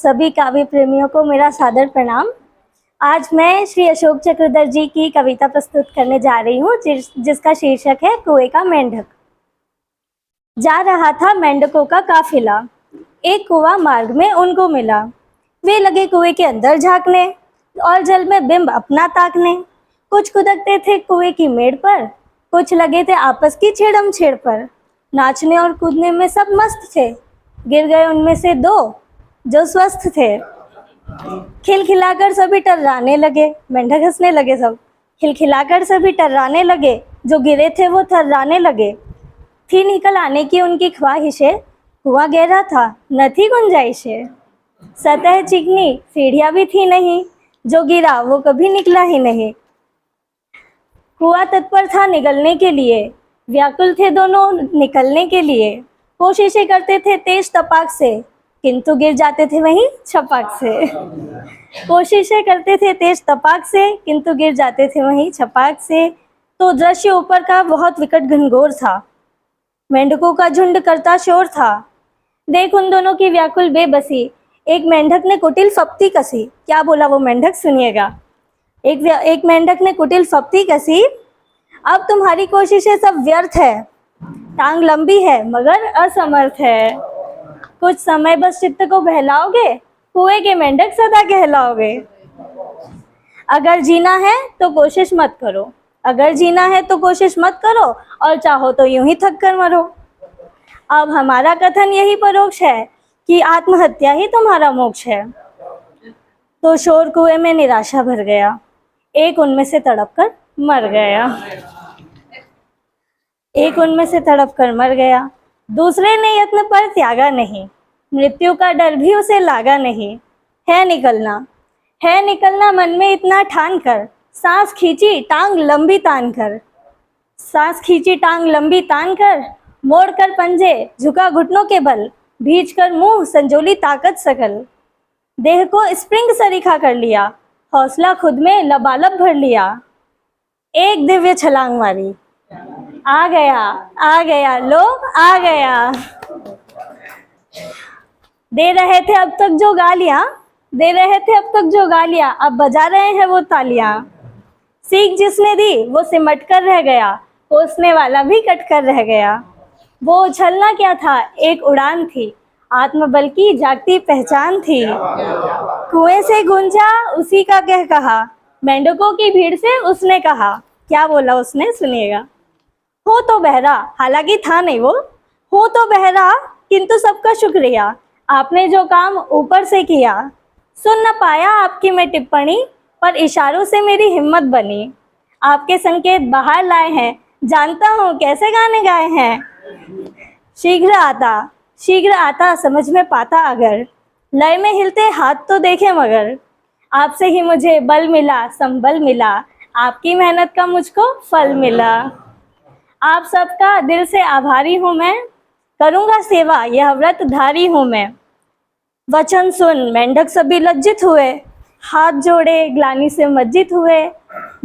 सभी काव्य प्रेमियों को मेरा सादर प्रणाम। आज मैं श्री अशोक चक्रधर जी की कविता प्रस्तुत करने जा रही हूँ जिसका शीर्षक है कुएं का मेंढक। जा रहा था मेंढकों का काफिला, एक कुआं मार्ग में उनको मिला। वे लगे कुएं के अंदर झांकने और जल में बिंब अपना ताकने। कुछ कुदकते थे कुएं की मेड़ पर, कुछ लगे थे आपस की छेड़म छेड़ पर। नाचने और कूदने में सब मस्त थे, गिर गए उनमें से दो जो स्वस्थ थे। खिलखिलाकर सभी टर्राने लगे, मेंढक हंसने लगे सब। खिलखिलाकर सभी टर्राने लगे, जो गिरे थे वो थर्राने लगे। थी निकल आने की उनकी ख्वाहिशें, कुआं गहरा था न थी गुंजाइशें। सतह चिकनी सीढ़ियां भी थी नहीं, जो गिरा वो कभी निकला ही नहीं। कुआं तत्पर था निगलने के लिए, व्याकुल थे दोनों निकलने के लिए। कोशिशें करते थे तेज तपाक से, किंतु गिर जाते थे वहीं छपाक से। कोशिशें करते थे तेज तपाक से, किंतु गिर जाते थे वहीं छपाक से। तो दृश्य ऊपर का बहुत विकट घनघोर था, मेंढकों का झुंड करता शोर था। देख उन दोनों की व्याकुल बेबसी, एक मेंढक ने कुटिल फप्ती कसी। क्या बोला वो मेंढक, सुनिएगा। एक मेंढक ने कुटिल फप्ती कसी, अब तुम्हारी कोशिशें सब व्यर्थ है। टांग लंबी है मगर असमर्थ है। कुछ समय बस चित्त को बहलाओगे, कुएं के मेंढक सदा कहलाओगे। अगर जीना है तो कोशिश मत करो, अगर जीना है तो कोशिश मत करो, और चाहो तो यूं ही थक कर मरो। अब हमारा कथन यही परोक्ष है कि आत्महत्या ही तुम्हारा मोक्ष है। तो शोर कुएं में निराशा भर गया, एक उनमें से तड़प कर मर गया। एक उनमें से तड़प कर मर गया, दूसरे ने यत्न पर त्यागा नहीं। मृत्यु का डर भी उसे लागा नहीं। है निकलना मन में इतना ठान कर, सांस खींची टांग लंबी तान कर। सांस खींची टांग लंबी तान कर, मोड़ कर पंजे झुका घुटनों के बल। भींच कर मुंह संजोली ताकत सकल। देह को स्प्रिंग सरीखा कर लिया, हौसला खुद में लबालब भर लिया। एक दिव्य छलांग मारी, आ गया लो आ गया। दे रहे थे अब तक जो गालियां, अब बजा रहे हैं वो तालियां। सीख जिसने दी वो सिमट कर रह गया, कोसने वाला भी कट कर रह गया। वो उछलना क्या था, एक उड़ान थी, आत्मबल की जागती पहचान थी। कुएं से गूंजा उसी का कह कहा, मेंढकों की भीड़ से उसने कहा। क्या बोला उसने, सुनिएगा। हो तो बहरा, हालांकि था नहीं वो, हो तो बहरा किंतु सबका शुक्रिया, आपने जो काम ऊपर से किया। सुन न पाया आपकी मैं टिप्पणी, पर इशारों से मेरी हिम्मत बनी। आपके संकेत बाहर लाए हैं, जानता हूँ कैसे गाने गाए हैं। शीघ्र आता समझ में पाता अगर, लय में हिलते हाथ तो देखे मगर। आपसे ही मुझे बल मिला संबल मिला, आपकी मेहनत का मुझको फल मिला। आप सबका दिल से आभारी हूँ मैं, करूँगा सेवा यह व्रत धारी हूँ मैं। वचन सुन मेंढक सभी लज्जित हुए, हाथ जोड़े ग्लानि से मज्जित हुए।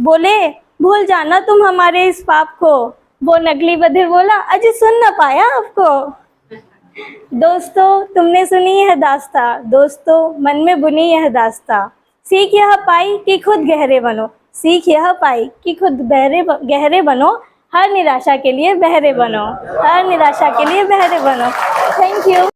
बोले भूल जाना तुम हमारे इस पाप को, वो नकली बधिर बोला अजी सुन न पाया आपको। दोस्तों तुमने सुनी यह दास्ता, दोस्तों मन में बुनी यह दास्ता। सीख यह पाई कि खुद गहरे बनो, सीख यह पाई कि खुद गहरे बनो। हर निराशा के लिए बहरे बनो, हर निराशा के लिए बहरे बनो। Thank you.